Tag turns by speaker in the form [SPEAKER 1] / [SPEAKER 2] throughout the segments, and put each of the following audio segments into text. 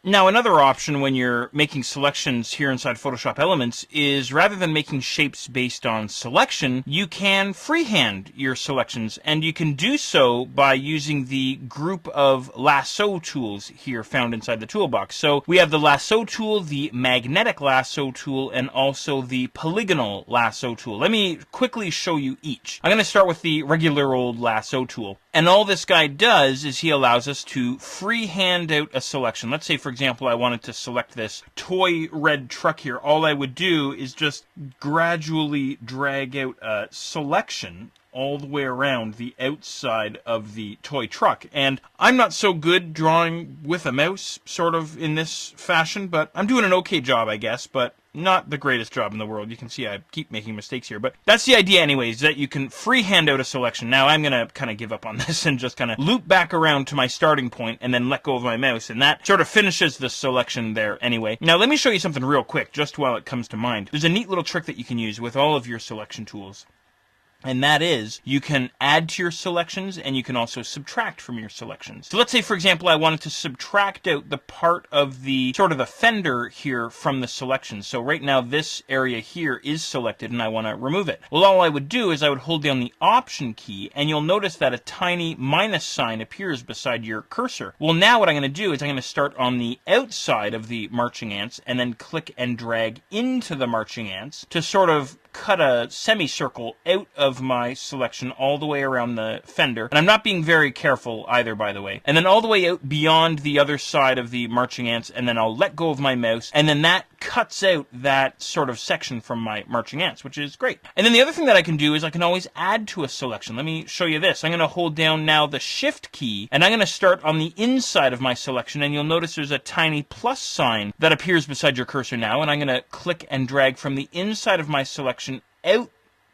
[SPEAKER 1] Now, another option when you're making selections here inside Photoshop Elements is rather than making shapes based on selection, you can freehand your selections, and you can do so by using the group of lasso tools here found inside the toolbox. So we have the lasso tool, the magnetic lasso tool, and also the polygonal lasso tool. Let me quickly show you each. I'm going to start with the regular old lasso tool. And all this guy does is he allows us to freehand out a selection. Let's say, for example, I wanted to select this toy red truck here. All I would do is just gradually drag out a selection all the way around the outside of the toy truck. And I'm not so good drawing with a mouse, sort of in this fashion, but I'm doing an okay job, I guess, but not the greatest job in the world. You can see I keep making mistakes here, but that's the idea anyways, that you can freehand out a selection. Now I'm going to kind of give up on this and just kind of loop back around to my starting point and then let go of my mouse, and that sort of finishes the selection there anyway. Now let me show you something real quick, just while it comes to mind. There's a neat little trick that you can use with all of your selection tools. And that is, you can add to your selections and you can also subtract from your selections. So let's say, for example, I wanted to subtract out the part of the sort of the fender here from the selection. So right now this area here is selected and I want to remove it. Well, all I would do is I would hold down the Option key, and you'll notice that a tiny minus sign appears beside your cursor. Well, now what I'm going to do is I'm going to start on the outside of the marching ants and then click and drag into the marching ants to sort of cut a semicircle out of my selection all the way around the fender. And I'm not being very careful either, by the way. And then all the way out beyond the other side of the marching ants, and then I'll let go of my mouse, and then that cuts out that sort of section from my marching ants, which is great. And then the other thing that I can do is I can always add to a selection. Let me show you this. I'm going to hold down now the Shift key, and I'm going to start on the inside of my selection, and you'll notice there's a tiny plus sign that appears beside your cursor now, and I'm going to click and drag from the inside of my selection out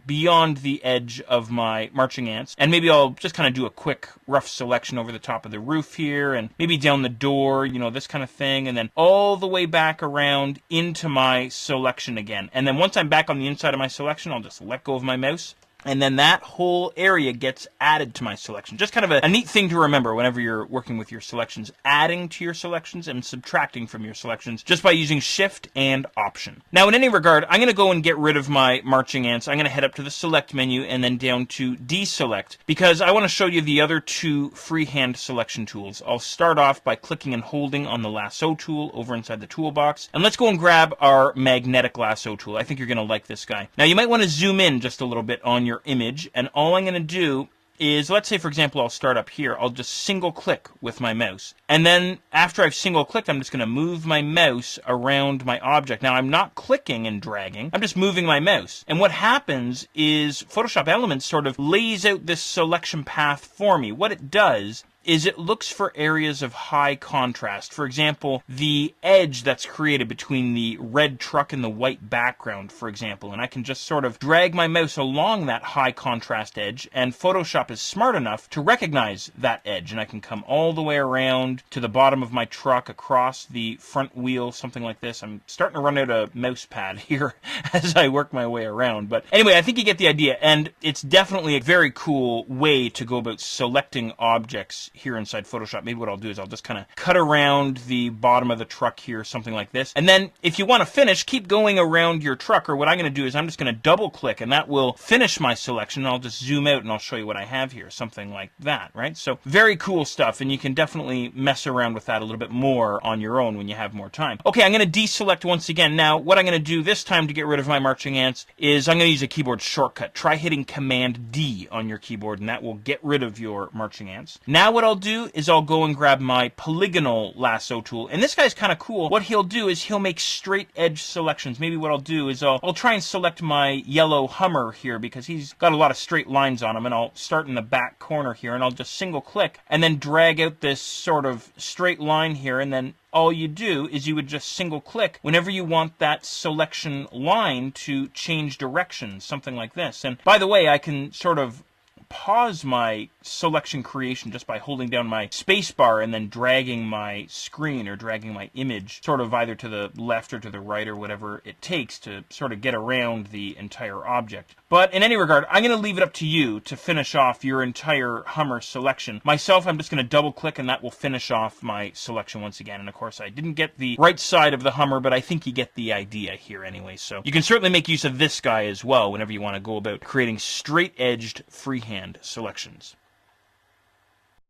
[SPEAKER 1] beyond the edge of my marching ants, and maybe I'll just kind of do a quick rough selection over the top of the roof here, and maybe down the door, you know, this kind of thing, and then all the way back around into my selection again. And then once I'm back on the inside of my selection, I'll just let go of my mouse, and then that whole area gets added to my selection. Just kind of a neat thing to remember whenever you're working with your selections, adding to your selections and subtracting from your selections just by using Shift and Option. Now, in any regard, I'm going to go and get rid of my marching ants. I'm going to head up to the Select menu and then down to Deselect, because I want to show you the other two freehand selection tools. I'll start off by clicking and holding on the lasso tool over inside the toolbox. And let's go and grab our magnetic lasso tool. I think you're going to like this guy. Now, you might want to zoom in just a little bit on your image, and all I'm going to do is, let's say, for example, I'll start up here. I'll just single click with my mouse. And then after I've single clicked, I'm just going to move my mouse around my object. Now, I'm not clicking and dragging. I'm just moving my mouse. And what happens is Photoshop Elements sort of lays out this selection path for me. What it does is it looks for areas of high contrast. For example, the edge that's created between the red truck and the white background, for example. And I can just sort of drag my mouse along that high contrast edge, and Photoshop is smart enough to recognize that edge. And I can come all the way around to the bottom of my truck, across the front wheel, something like this. I'm starting to run out of mouse pad here as I work my way around. But anyway, I think you get the idea. And it's definitely a very cool way to go about selecting objects here inside Photoshop. Maybe what I'll do is I'll just kind of cut around the bottom of the truck here, something like this. And then if you want to finish, keep going around your truck, or what I'm going to do is I'm just going to double click, and that will finish my selection. I'll just zoom out and I'll show you what I have here, something like that, right? So very cool stuff, and you can definitely mess around with that a little bit more on your own when you have more time. Okay, I'm going to deselect once again. Now, what I'm going to do this time to get rid of my marching ants is I'm going to use a keyboard shortcut. Try hitting Command D on your keyboard, and that will get rid of your marching ants. Now what I'll do is I'll go and grab my polygonal lasso tool, and this guy's kind of cool. What he'll do is he'll make straight edge selections. Maybe what I'll do is I'll try and select my yellow Hummer here, because he's got a lot of straight lines on him, and I'll start in the back corner here, and I'll just single click and then drag out this sort of straight line here, and then all you do is you would just single click whenever you want that selection line to change direction, something like this. And by the way, I can sort of pause my selection creation just by holding down my space bar and then dragging my screen or dragging my image sort of either to the left or to the right or whatever it takes to sort of get around the entire object. But in any regard, I'm going to leave it up to you to finish off your entire Hummer selection. Myself, I'm just going to double click and that will finish off my selection once again. And of course, I didn't get the right side of the Hummer, but I think you get the idea here anyway. So you can certainly make use of this guy as well whenever you want to go about creating straight-edged freehand selections.